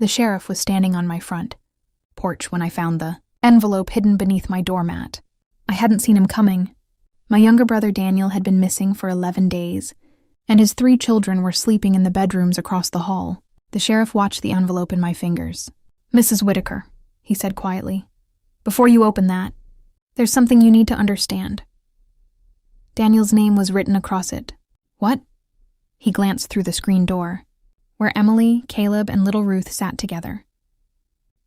The sheriff was standing on my front porch when I found the envelope hidden beneath my doormat. I hadn't seen him coming. My younger brother Daniel had been missing for 11 days, and his 3 children were sleeping in the bedrooms across the hall. The sheriff watched the envelope in my fingers. "Mrs. Whitaker," he said quietly, "before you open that, there's something you need to understand." Daniel's name was written across it. "What?" He glanced through the screen door, where Emily, Caleb, and little Ruth sat together.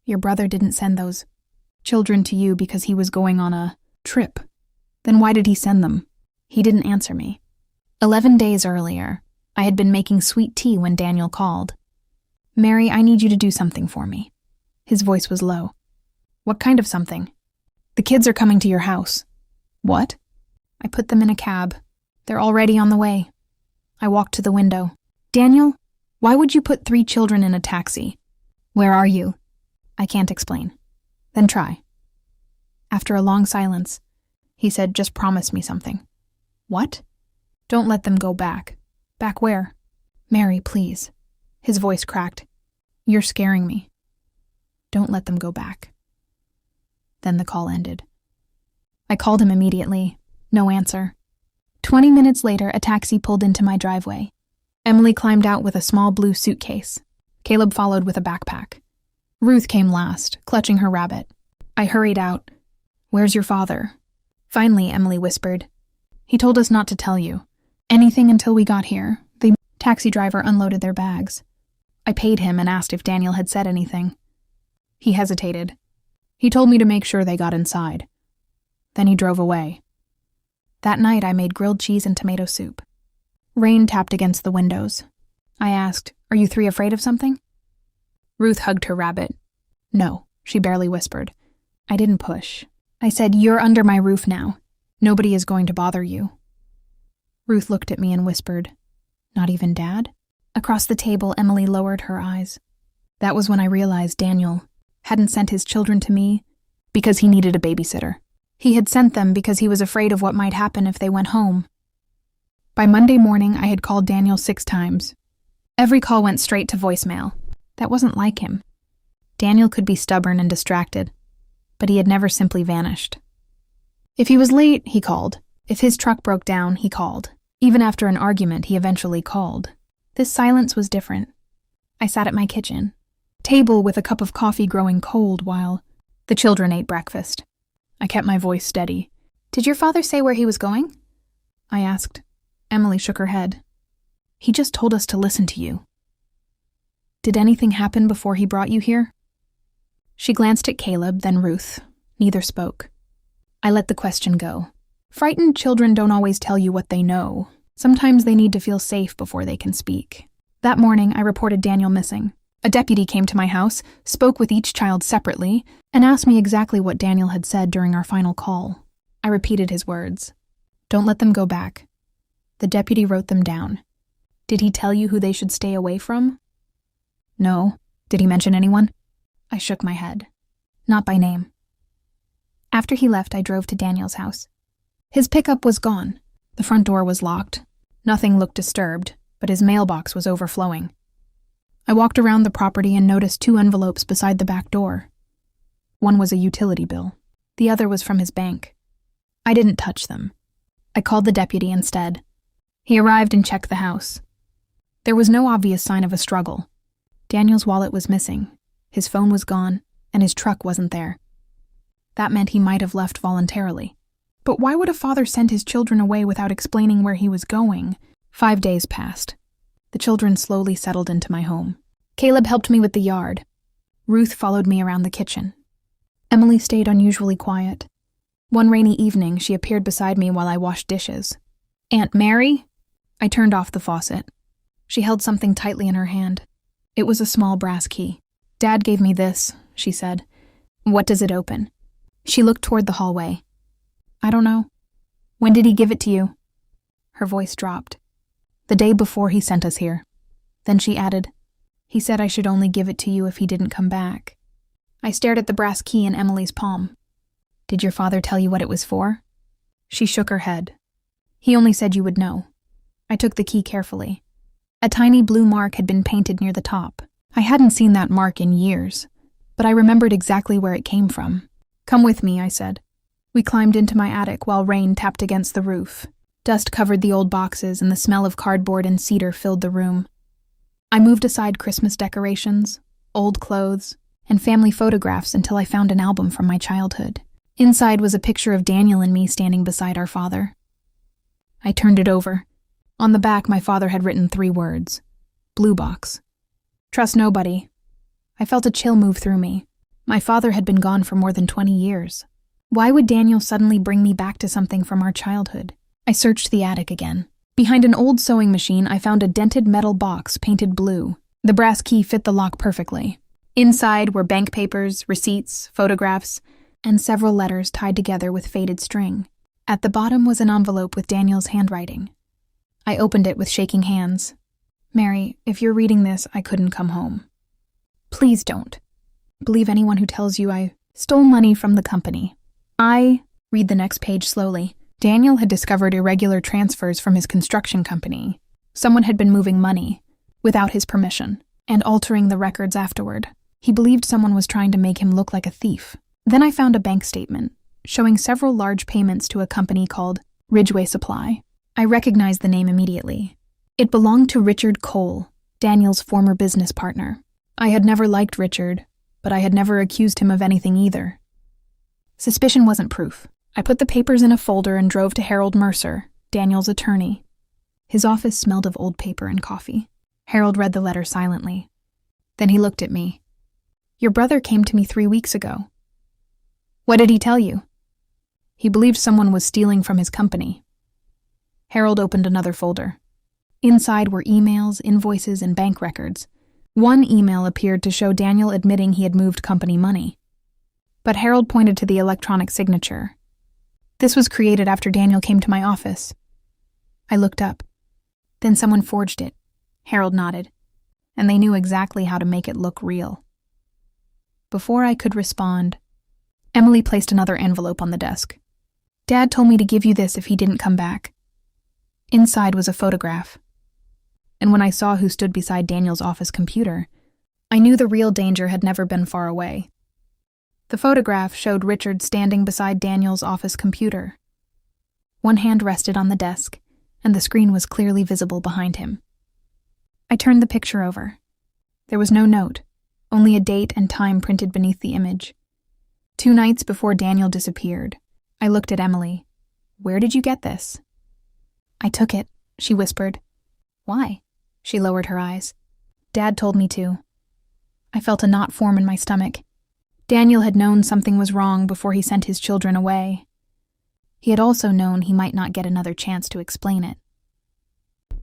"Your brother didn't send those children to you because he was going on a trip. Then why did he send them?" He didn't answer me. 11 days earlier, I had been making sweet tea when Daniel called. "Mary, I need you to do something for me." His voice was low. "What kind of something?" "The kids are coming to your house." "What?" I put them in a cab. "They're already on the way." I walked to the window. "Daniel, why would you put 3 children in a taxi?" "Where are you?" "I can't explain." "Then try." After a long silence, he said, "Just promise me something." "What?" "Don't let them go back." "Back where?" "Mary, please." His voice cracked. "You're scaring me." "Don't let them go back." Then the call ended. I called him immediately. No answer. 20 minutes later, a taxi pulled into my driveway. Emily climbed out with a small blue suitcase. Caleb followed with a backpack. Ruth came last, clutching her rabbit. I hurried out. "Where's your father?" Finally, Emily whispered. "He told us not to tell you anything until we got here." The taxi driver unloaded their bags. I paid him and asked if Daniel had said anything. He hesitated. "He told me to make sure they got inside." Then he drove away. That night, I made grilled cheese and tomato soup. Rain tapped against the windows. I asked, "Are you 3 afraid of something?" Ruth hugged her rabbit. "No," she barely whispered. I didn't push. I said, "You're under my roof now. Nobody is going to bother you." Ruth looked at me and whispered, "Not even Dad?" Across the table, Emily lowered her eyes. That was when I realized Daniel hadn't sent his children to me because he needed a babysitter. He had sent them because he was afraid of what might happen if they went home. By Monday morning, I had called Daniel 6 times. Every call went straight to voicemail. That wasn't like him. Daniel could be stubborn and distracted, but he had never simply vanished. If he was late, he called. If his truck broke down, he called. Even after an argument, he eventually called. This silence was different. I sat at my kitchen table with a cup of coffee growing cold while the children ate breakfast. I kept my voice steady. "Did your father say where he was going?" I asked. Emily shook her head. "He just told us to listen to you." "Did anything happen before he brought you here?" She glanced at Caleb, then Ruth. Neither spoke. I let the question go. Frightened children don't always tell you what they know. Sometimes they need to feel safe before they can speak. That morning, I reported Daniel missing. A deputy came to my house, spoke with each child separately, and asked me exactly what Daniel had said during our final call. I repeated his words. "Don't let them go back." The deputy wrote them down. "Did he tell you who they should stay away from?" "No." "Did he mention anyone?" I shook my head. "Not by name." After he left, I drove to Daniel's house. His pickup was gone. The front door was locked. Nothing looked disturbed, but his mailbox was overflowing. I walked around the property and noticed 2 envelopes beside the back door. One was a utility bill. The other was from his bank. I didn't touch them. I called the deputy instead. He arrived and checked the house. There was no obvious sign of a struggle. Daniel's wallet was missing, his phone was gone, and his truck wasn't there. That meant he might have left voluntarily. But why would a father send his children away without explaining where he was going? 5 days passed. The children slowly settled into my home. Caleb helped me with the yard. Ruth followed me around the kitchen. Emily stayed unusually quiet. One rainy evening, she appeared beside me while I washed dishes. "Aunt Mary?" I turned off the faucet. She held something tightly in her hand. It was a small brass key. "Dad gave me this," she said. "What does it open?" She looked toward the hallway. "I don't know." "When did he give it to you?" Her voice dropped. "The day before he sent us here." Then she added, "He said I should only give it to you if he didn't come back." I stared at the brass key in Emily's palm. "Did your father tell you what it was for?" She shook her head. "He only said you would know." I took the key carefully. A tiny blue mark had been painted near the top. I hadn't seen that mark in years, but I remembered exactly where it came from. "Come with me," I said. We climbed into my attic while rain tapped against the roof. Dust covered the old boxes and the smell of cardboard and cedar filled the room. I moved aside Christmas decorations, old clothes, and family photographs until I found an album from my childhood. Inside was a picture of Daniel and me standing beside our father. I turned it over. On the back, my father had written 3 words. Blue box. Trust nobody. I felt a chill move through me. My father had been gone for more than 20 years. Why would Daniel suddenly bring me back to something from our childhood? I searched the attic again. Behind an old sewing machine, I found a dented metal box painted blue. The brass key fit the lock perfectly. Inside were bank papers, receipts, photographs, and several letters tied together with faded string. At the bottom was an envelope with Daniel's handwriting. I opened it with shaking hands. "Mary, if you're reading this, I couldn't come home. Please don't. Believe anyone who tells you I stole money from the company. Read the next page slowly. Daniel had discovered irregular transfers from his construction company. Someone had been moving money, without his permission, and altering the records afterward. He believed someone was trying to make him look like a thief. Then I found a bank statement, showing several large payments to a company called Ridgeway Supply. I recognized the name immediately. It belonged to Richard Cole, Daniel's former business partner. I had never liked Richard, but I had never accused him of anything either. Suspicion wasn't proof. I put the papers in a folder and drove to Harold Mercer, Daniel's attorney. His office smelled of old paper and coffee. Harold read the letter silently. Then he looked at me. "Your brother came to me 3 weeks ago." "What did he tell you?" "He believed someone was stealing from his company." Harold opened another folder. Inside were emails, invoices, and bank records. One email appeared to show Daniel admitting he had moved company money. But Harold pointed to the electronic signature. This was created after Daniel came to my office. I looked up. Then someone forged it. Harold nodded. And they knew exactly how to make it look real. Before I could respond, Emily placed another envelope on the desk. "Dad told me to give you this if he didn't come back." Inside was a photograph. And when I saw who stood beside Daniel's office computer, I knew the real danger had never been far away. The photograph showed Richard standing beside Daniel's office computer. One hand rested on the desk, and the screen was clearly visible behind him. I turned the picture over. There was no note, only a date and time printed beneath the image. 2 nights before Daniel disappeared, I looked at Emily. "Where did you get this?" "I took it," she whispered. "Why?" She lowered her eyes. "Dad told me to." I felt a knot form in my stomach. Daniel had known something was wrong before he sent his children away. He had also known he might not get another chance to explain it.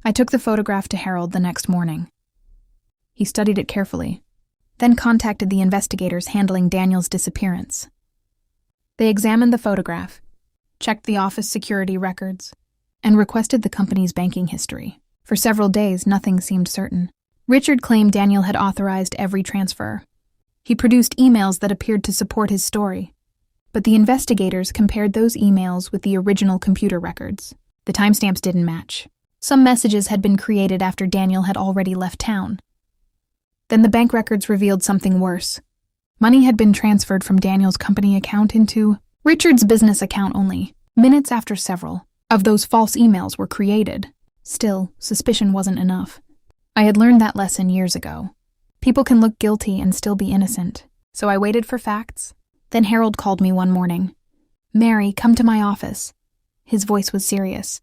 I took the photograph to Harold the next morning. He studied it carefully, then contacted the investigators handling Daniel's disappearance. They examined the photograph, checked the office security records, and requested the company's banking history. For several days, nothing seemed certain. Richard claimed Daniel had authorized every transfer. He produced emails that appeared to support his story. But the investigators compared those emails with the original computer records. The timestamps didn't match. Some messages had been created after Daniel had already left town. Then the bank records revealed something worse. Money had been transferred from Daniel's company account into Richard's business account only, minutes after several of those false emails were created. Still, suspicion wasn't enough. I had learned that lesson years ago. People can look guilty and still be innocent, so I waited for facts. Then Harold called me one morning. "Mary, come to my office." His voice was serious.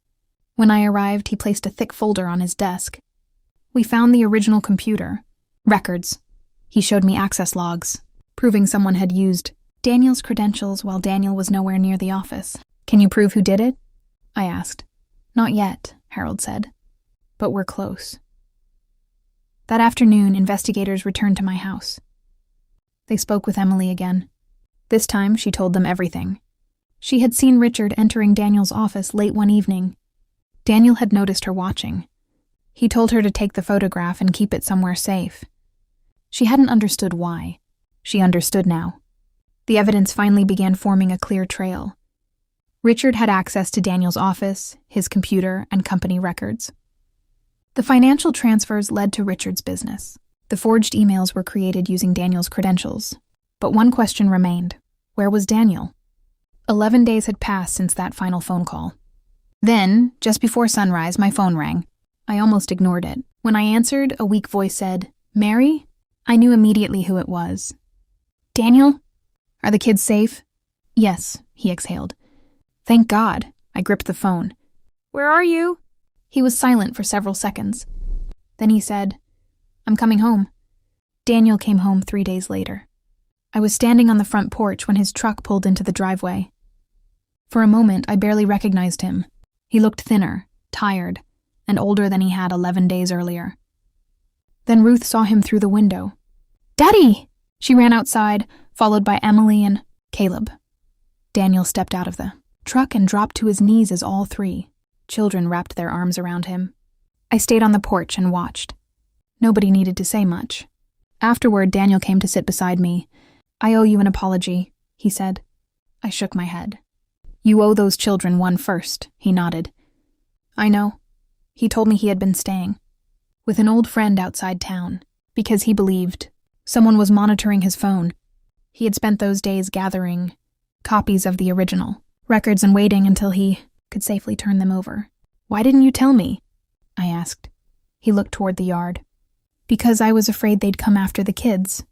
When I arrived, he placed a thick folder on his desk. We found the original computer. Records. He showed me access logs, proving someone had used Daniel's credentials while Daniel was nowhere near the office. "Can you prove who did it?" I asked. "Not yet," Harold said. "But we're close." That afternoon, investigators returned to my house. They spoke with Emily again. This time, she told them everything. She had seen Richard entering Daniel's office late one evening. Daniel had noticed her watching. He told her to take the photograph and keep it somewhere safe. She hadn't understood why. She understood now. The evidence finally began forming a clear trail. Richard had access to Daniel's office, his computer, and company records. The financial transfers led to Richard's business. The forged emails were created using Daniel's credentials. But one question remained. Where was Daniel? 11 days had passed since that final phone call. Then, just before sunrise, my phone rang. I almost ignored it. When I answered, a weak voice said, "Mary?" I knew immediately who it was. "Daniel? Are the kids safe?" "Yes," he exhaled. "Thank God." I gripped the phone. "Where are you?" He was silent for several seconds. Then he said, "I'm coming home." Daniel came home 3 days later. I was standing on the front porch when his truck pulled into the driveway. For a moment, I barely recognized him. He looked thinner, tired, and older than he had 11 days earlier. Then Ruth saw him through the window. "Daddy!" She ran outside, followed by Emily and Caleb. Daniel stepped out of the truck and dropped to his knees as all three children wrapped their arms around him. I stayed on the porch and watched. Nobody needed to say much. Afterward, Daniel came to sit beside me. "I owe you an apology," he said. I shook my head. "You owe those children one first," he nodded. "I know." He told me he had been staying with an old friend outside town because he believed someone was monitoring his phone. He had spent those days gathering copies of the original records and waiting until he could safely turn them over. "Why didn't you tell me?" I asked. He looked toward the yard. "Because I was afraid they'd come after the kids."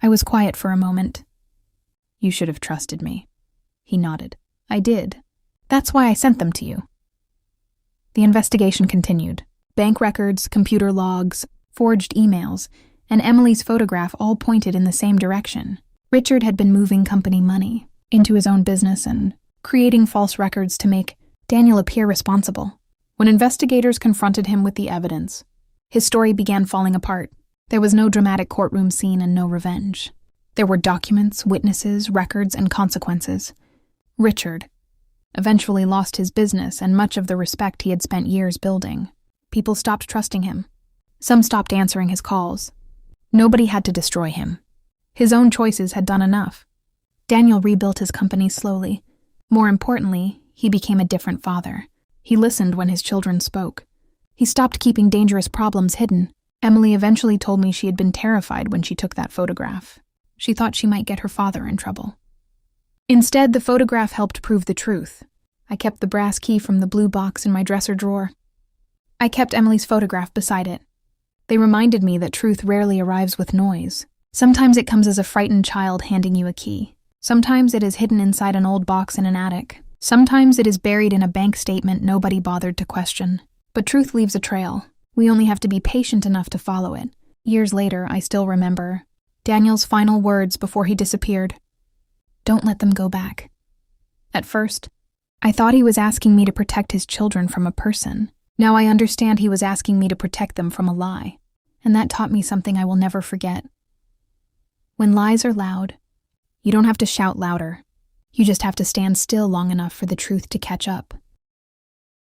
I was quiet for a moment. "You should have trusted me." He nodded. "I did. That's why I sent them to you." The investigation continued. Bank records, computer logs, forged emails, and Emily's photograph all pointed in the same direction. Richard had been moving company money into his own business and creating false records to make Daniel appear responsible. When investigators confronted him with the evidence, his story began falling apart. There was no dramatic courtroom scene and no revenge. There were documents, witnesses, records, and consequences. Richard eventually lost his business and much of the respect he had spent years building. People stopped trusting him. Some stopped answering his calls. Nobody had to destroy him. His own choices had done enough. Daniel rebuilt his company slowly. More importantly, he became a different father. He listened when his children spoke. He stopped keeping dangerous problems hidden. Emily eventually told me she had been terrified when she took that photograph. She thought she might get her father in trouble. Instead, the photograph helped prove the truth. I kept the brass key from the blue box in my dresser drawer. I kept Emily's photograph beside it. They reminded me that truth rarely arrives with noise. Sometimes it comes as a frightened child handing you a key. Sometimes it is hidden inside an old box in an attic. Sometimes it is buried in a bank statement nobody bothered to question. But truth leaves a trail. We only have to be patient enough to follow it. Years later, I still remember Daniel's final words before he disappeared. "Don't let them go back." At first, I thought he was asking me to protect his children from a person. Now I understand he was asking me to protect them from a lie. And that taught me something I will never forget. When lies are loud, you don't have to shout louder. You just have to stand still long enough for the truth to catch up.